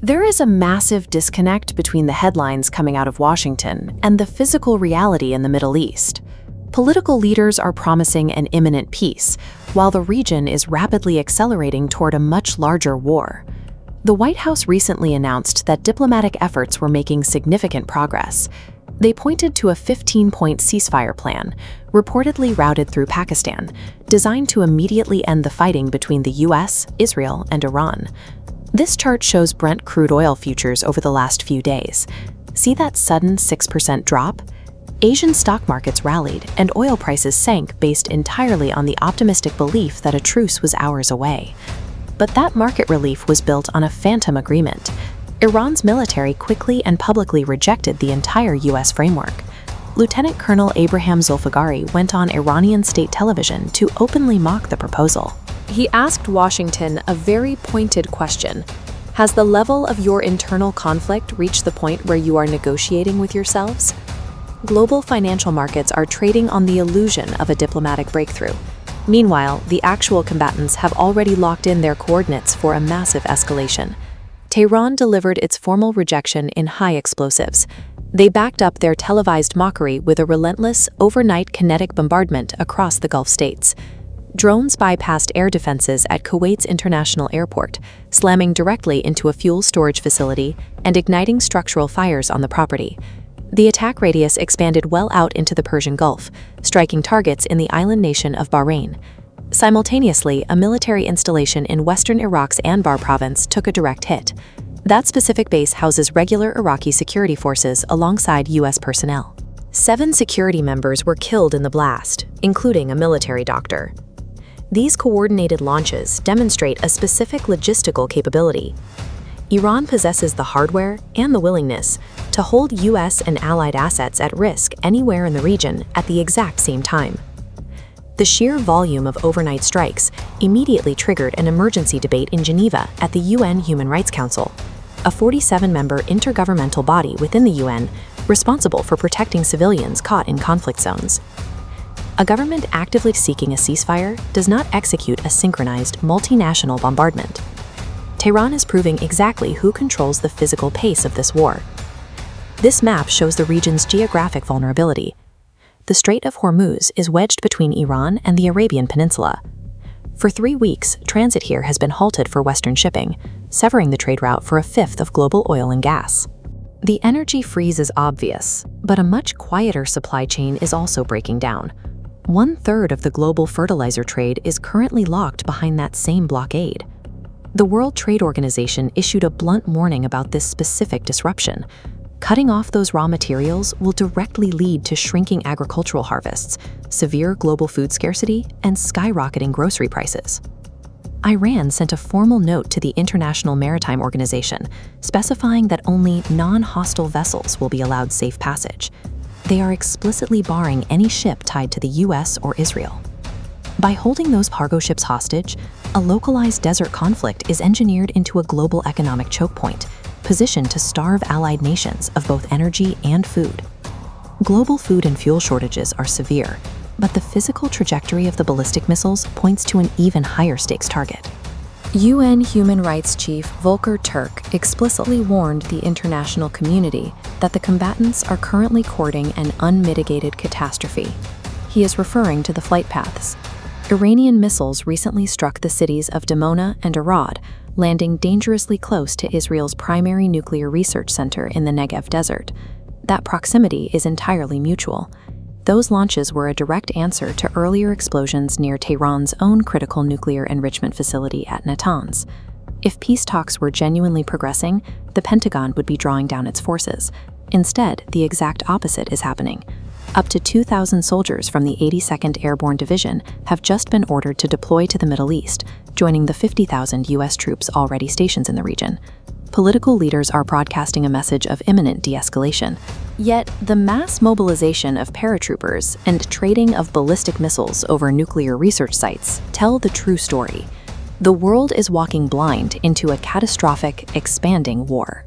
There is a massive disconnect between the headlines coming out of Washington and the physical reality in the Middle East. Political leaders are promising an imminent peace, while the region is rapidly accelerating toward a much larger war. The White House recently announced that diplomatic efforts were making significant progress. They pointed to a 15-point ceasefire plan, reportedly routed through Pakistan, designed to immediately end the fighting between the US, Israel, and Iran. This chart shows Brent crude oil futures over the last few days. See that sudden 6% drop? Asian stock markets rallied and oil prices sank based entirely on the optimistic belief that a truce was hours away. But that market relief was built on a phantom agreement. Iran's military quickly and publicly rejected the entire US framework. Lieutenant Colonel Abraham Zulfagari went on Iranian state television to openly mock the proposal. He asked Washington a very pointed question. Has the level of your internal conflict reached the point where you are negotiating with yourselves? Global financial markets are trading on the illusion of a diplomatic breakthrough. Meanwhile, the actual combatants have already locked in their coordinates for a massive escalation. Tehran delivered its formal rejection in high explosives. They backed up their televised mockery with a relentless, overnight kinetic bombardment across the Gulf states. Drones bypassed air defenses at Kuwait's international airport, slamming directly into a fuel storage facility and igniting structural fires on the property. The attack radius expanded well out into the Persian Gulf, striking targets in the island nation of Bahrain. Simultaneously, a military installation in western Iraq's Anbar province took a direct hit. That specific base houses regular Iraqi security forces alongside U.S. personnel. 7 security members were killed in the blast, including a military doctor. These coordinated launches demonstrate a specific logistical capability. Iran possesses the hardware and the willingness to hold U.S. and allied assets at risk anywhere in the region at the exact same time. The sheer volume of overnight strikes immediately triggered an emergency debate in Geneva at the UN Human Rights Council, a 47-member intergovernmental body within the UN responsible for protecting civilians caught in conflict zones. A government actively seeking a ceasefire does not execute a synchronized, multinational bombardment. Tehran is proving exactly who controls the physical pace of this war. This map shows the region's geographic vulnerability. The Strait of Hormuz is wedged between Iran and the Arabian Peninsula. For 3 weeks, transit here has been halted for Western shipping, severing the trade route for a fifth of global oil and gas. The energy freeze is obvious, but a much quieter supply chain is also breaking down. 1/3 of the global fertilizer trade is currently locked behind that same blockade. The World Trade Organization issued a blunt warning about this specific disruption. Cutting off those raw materials will directly lead to shrinking agricultural harvests, severe global food scarcity, and skyrocketing grocery prices. Iran sent a formal note to the International Maritime Organization, specifying that only non-hostile vessels will be allowed safe passage. They are explicitly barring any ship tied to the US or Israel. By holding those cargo ships hostage, a localized desert conflict is engineered into a global economic choke point, positioned to starve allied nations of both energy and food. Global food and fuel shortages are severe, but the physical trajectory of the ballistic missiles points to an even higher stakes target. UN Human Rights Chief Volker Turk explicitly warned the international community that the combatants are currently courting an unmitigated catastrophe. He is referring to the flight paths. Iranian missiles recently struck the cities of Dimona and Arad, landing dangerously close to Israel's primary nuclear research center in the Negev desert. That proximity is entirely mutual. Those launches were a direct answer to earlier explosions near Tehran's own critical nuclear enrichment facility at Natanz. If peace talks were genuinely progressing, the Pentagon would be drawing down its forces. Instead, the exact opposite is happening. Up to 2,000 soldiers from the 82nd Airborne Division have just been ordered to deploy to the Middle East, joining the 50,000 U.S. troops already stationed in the region. Political leaders are broadcasting a message of imminent de-escalation. Yet, the mass mobilization of paratroopers and trading of ballistic missiles over nuclear research sites tell the true story. The world is walking blind into a catastrophic, expanding war.